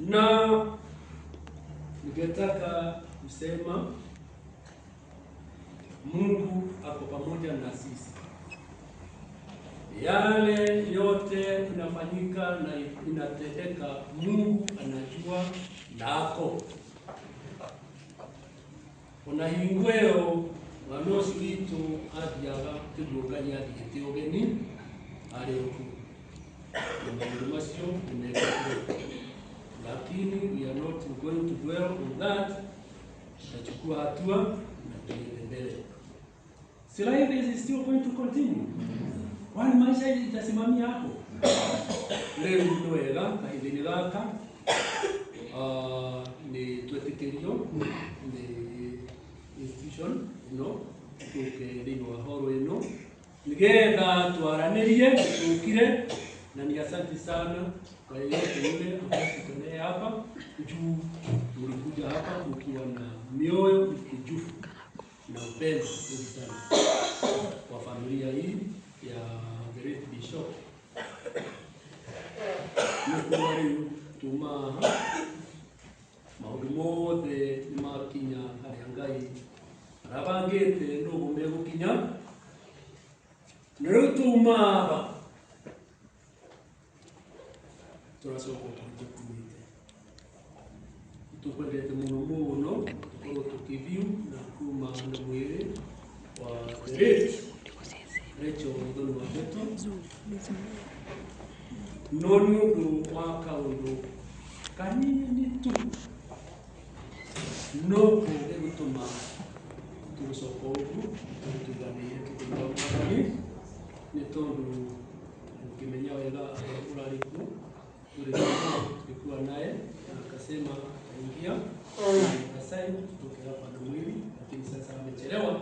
Na ningetaka kusema Mungu ako pamoja na sisi. Yale yote inafanyika na inatendeka, Mungu anajua nako. Unahingweo wanosi witu adiaga kidoganya digitiogeni alioku. Masio lakini we are not going to dwell on that. Tutachukua hatua na tuende mbele. Si life is still going to continue. Kwani maisha itasimamia hapo? Leo ndio wega kahindini gaka ni twetekerio ni institution tukethini wa horo ino nigetha twaranirie tukire na ni asante sana kwa yeyote yule ambaye tuko hapa juu mlikuja hapa mkiwa na mioyo mikunjufu na upendo sana kwa familia hii ya the Great Bishop. Nikuwari tuma maundu mothe makinya haria Ngai arabangite no gumegukinya nero tuma turasoka tukumite tukwendete muno tuko tukiviu na kuma na mwili wa Great Rachel Mudhoni wa Beto noni undu waka undu kanini tu no egutuma tugucoka ugu tuganie tukumagani ni tondu ukimenya wega urariku tulikuwa naye akasema aingia asaini kutoka hapa na mwili, lakini sasa amechelewa.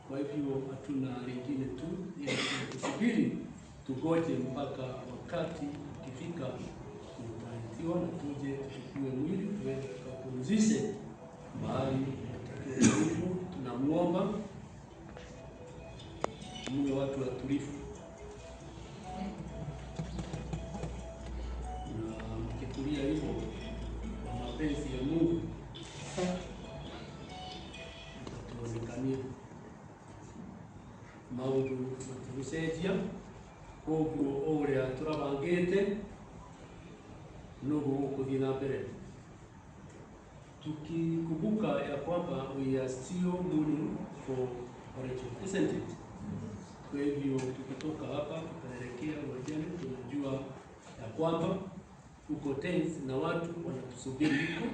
Kwa hivyo hatuna lingine tu ili tusubiri tugoje mpaka wakati ukifika tutaitiwa na tuje tuchukue mwili tuende tukapumzishe mahali tutakatifu. Tunamuomba Mungu watu watulivu na mkitulia hivyo kwa mapenzi ya Mungu tuonekanie maundu matugucenjia koguo uria turabangite nugu gukuthii na mbere tukikumbuka ya kwamba we are still moving for origin, isn't it? Kwa hivyo tukitoka hapa tutaelekea uwanjani, tunajua ya kwamba uko tense na watu wanatusubiri huko.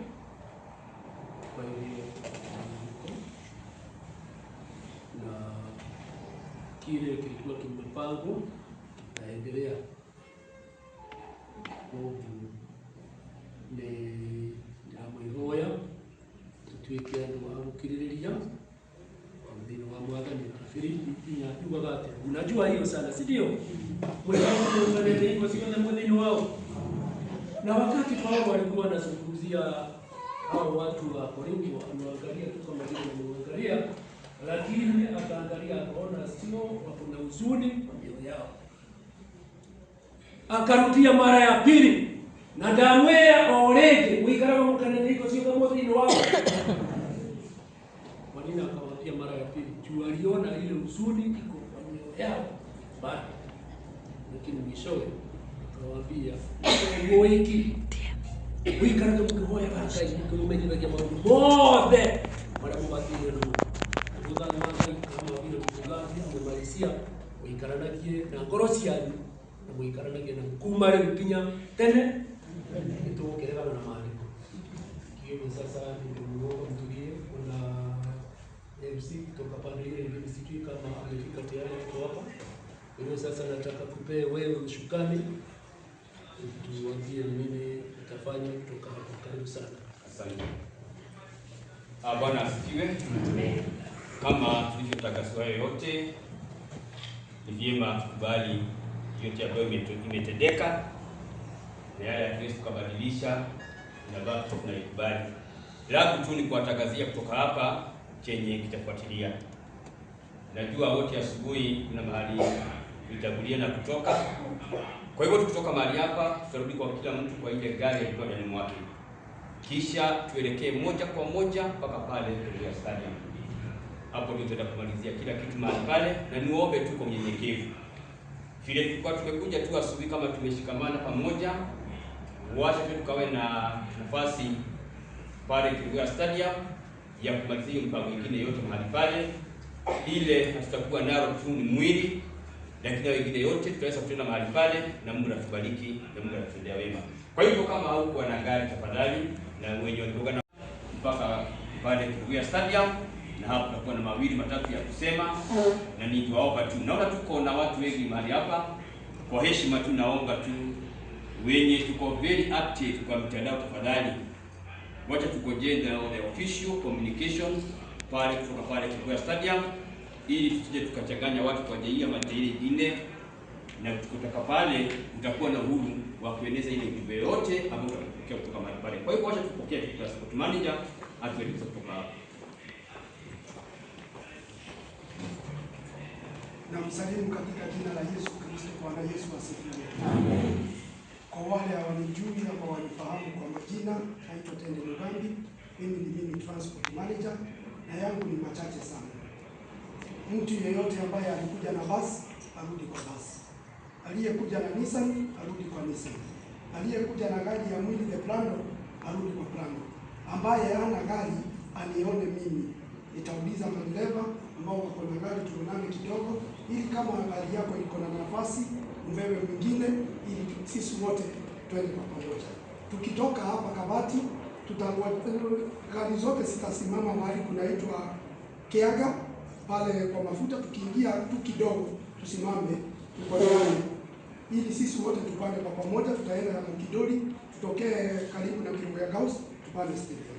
Kwa hivyo na kile kilikuwa kimepangwa kitaendelea. Ni amwihoya tutuike andu wa gukiririria thini wa mwathani Filipi inya tugaga ati unajua hiyo sana, si ndio? Mwenye hivyo sio na mwadhini wao. Na wakati Paulo alikuwa anazungumzia hao watu wa Korintho, anaangalia tu kama vile anaangalia, lakini akaangalia akaona sio wako na huzuni kwa mioyo yao. Akarudia mara ya pili na ndamwera orege mwikaraga mukanene iko sio kama mwadhini wao. Kwa nini akawaambia mara ya pili? Juu aliona ile huzuni iko kwa mioyo yao bado. Lakini mwishowe akawaambia ngo hiki wikaraga mkihoya Ngai mkimenyereria maundu mothe maria mubatire no kuthana Ngai kama vile mchungaji amemalisia wikaranagie na ngoro cianyu na wikaranagie na kuma riu kinya tene nitugukerera na maandiko. Kiyo sasa ndio mtulie kuna MC kutoka pande ile sijui kama amefika tayari kwa hapa. Hivyo sasa nataka kupea wewe ushukani tuambie nini utafanya kutoka hapo. Karibu sana. Asante. Bwana asifiwe. Kama tulivyotakaswa yote, ni vyema tukubali yote ambayo imetendeka na yale ya Kristo kabadilisha, inabaki tunaikubali. Langu tu ni kuwatangazia kutoka hapa chenye kitafuatilia. Najua wote asubuhi kuna mahali tutagulia na kutoka Kwa hivyo tukitoka mahali hapa tutarudi kwa kila mtu kwa ile gari ilikuwa ndani mwake, kisha tuelekee moja kwa moja mpaka pale Kerugoya Stadium. Hapo ndio tutaenda kumalizia kila kitu mahali pale, na niombe tu kwa unyenyekevu, vile tulikuwa tumekuja tu asubuhi kama tumeshikamana pamoja, wacha tu tukawe na nafasi pale Kerugoya Stadium ya kumalizia mpango mwingine yote mahali pale. Ile tutakuwa nalo tu ni mwili, lakini wengine yote tutaweza kutenda mahali pale, na Mungu atubariki na Mungu atutendea wema. Kwa hivyo kama haukuwa na gari tafadhali, na wenye wanaungana mpaka pale Kerugoya Stadium, na hapo tutakuwa na mawili matatu ya kusema, na nikiwaomba tu, naona tuko na watu wengi mahali hapa, kwa heshima tu naomba tu wenye tuko very active kwa mtandao, tafadhali wacha tukoje the official communication pale kutoka pale Kerugoya Stadium, ili tusije tukachanganya watu kwa njia ama ile nyingine, na kutoka pale utakuwa na uhuru wa kueneza ile ujumbe yote ambayo utapokea kutoka mahali pale. Kwa hivyo wacha tupokee transport manager atueleze kutoka hapo. Na msalimu katika jina la Yesu Kristo. Bwana Yesu asifiwe. Kwa wale hawanijui ama wanifahamu kwa majina, naitwa Tende Mugambi. Mimi ni transport manager, na yangu ni machache sana. Mtu yeyote ambaye alikuja na basi arudi kwa basi, aliyekuja na Nissan arudi kwa Nissan, aliyekuja na gari ya mwili the Prado arudi kwa Prado, ambaye hana gari anione mimi. Nitauliza madereva ambao wako na gari tuonane kidogo, ili kama gari yako iko na nafasi mbele mwingine, ili sisi wote twende kwa pamoja. Tukitoka hapa Kabati gari zote zitasimama mahali kunaitwa Kiaga pale kwa mafuta. Tukiingia tu kidogo tusimame tukoane, ili sisi wote tupande kwa pamoja. Tutaenda na Mkidoli, tutokee karibu na Kerugoya House, tupande stadium.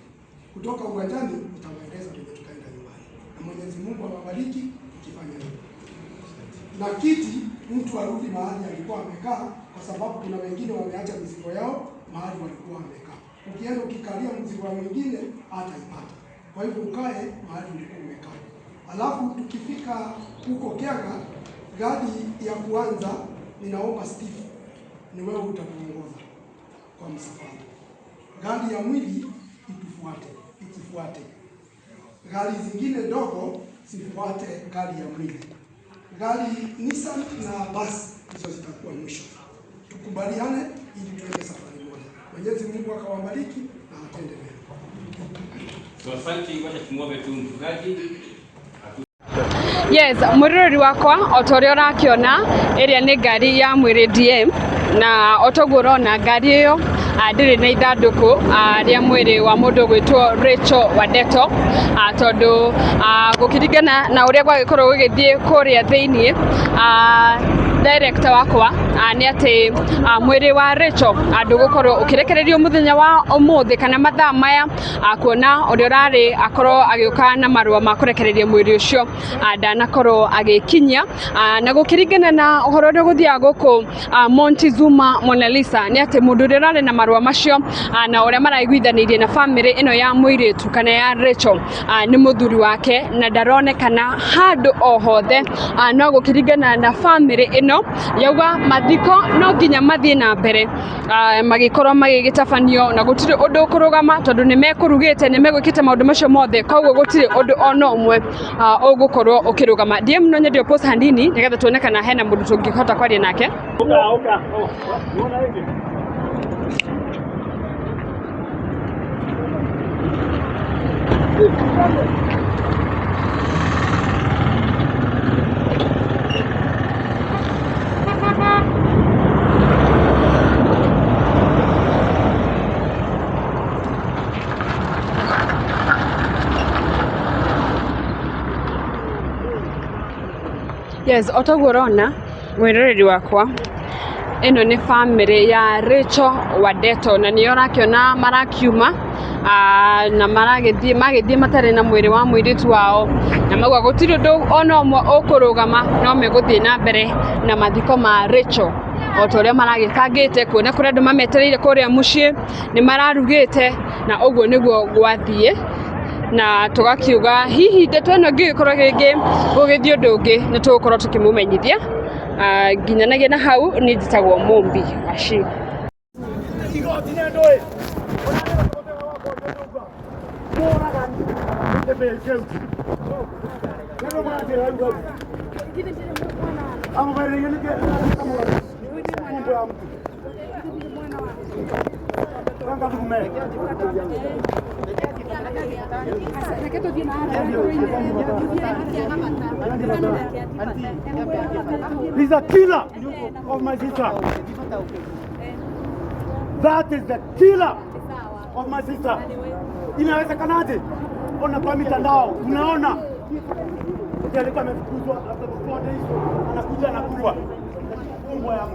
Kutoka uwanjani nitawaeleza kwenye tutaenda nyumbani, na Mwenyezi Mungu awabariki tukifanya hivyo. Na kiti mtu arudi mahali alikuwa amekaa, kwa sababu kuna wengine wameacha mizigo yao mahali walikuwa wamekaa. Ukienda ukikalia mzigo mwingine hataipata. Kwa hivyo ukae mahali ulikuwa umekaa. Alafu tukifika huko Kiaga, gari ya kwanza ninaomba Steve, ni wewe utatuongoza kwa msafara. Gari ya mwili itufuate. Gari zingine ndogo sifuate gari ya mwili. Gari Nissan na basi hizo zitakuwa mwisho. Tukubaliane ili tuende safari moja. Mwenyezi Mungu akawabariki na atende mema. So asante, wacha tumuombe tu mfugaji. Yes, murirori wakwa otoria urakiona area ni ngari ya mwiri DM, na otoguo urona ngari iyo ndiri na ithanduku ria mwiri wa mundu gwitwo Rachel Wadeto, tondu gukiringana na uria gwagikorwo gugithie kuria thiini director wakwa ni ati mwiri wa Rachel ndugukorwo ukirekererio muthenya wa umuthi kana mathaa maya, kuona uria urari akorwo agiuka na marua ma kurekereria mwiri ucio ndanakorwo agikinya, na gukiringana na uhoro uria guthia guku Montezuma Mona Lisa ni ati mundu uria urari na marua macio na uria maraiguithanirie na family ino ya muiritu kana ya Rachel ni muthuri wake, na ndaronekana handu o hothe. No gukiringana na family ino yauga mathiko no nginya mathie na mbere magikorwo magigitabanio, na gutiri undu ukurugama tondu ni mekurugite ni megwikite maundu macio mothe, koguo gutiri undu ona umwe ugukorwo ukirugama. DM no nyedio post handini nigetha tuone kana hena mundu tungihota kwaria nake. Yes, otoguo urona mwiroreri wakwa, ino ni family ya Rachel Wadeto, na niyo rakiona marakiuma na magithie matare na mwiri wa mwiritu wao, na magwa gutiri undu ona umwe ukurugama, no meguthie na mbere na mathiko ma Rachel otoria maragibangite, kuona kuria andu mametereire kuria mucii ni mararugite, na uguo niguo gwathie. Na tugakiuga hihi ndeto ino ngikorwo gingi gugithie undu ungi ni tugukorwo tukimumenyithia nginyanagia na hau nĩ njĩtagwo Mũmbi Aci. He's a killer of my sister. That is the killer of my sister. Inawezekanaje? Ona kwa mitandao, unaona alikuwa amefukuzwa anakuja anakuwa umbo ya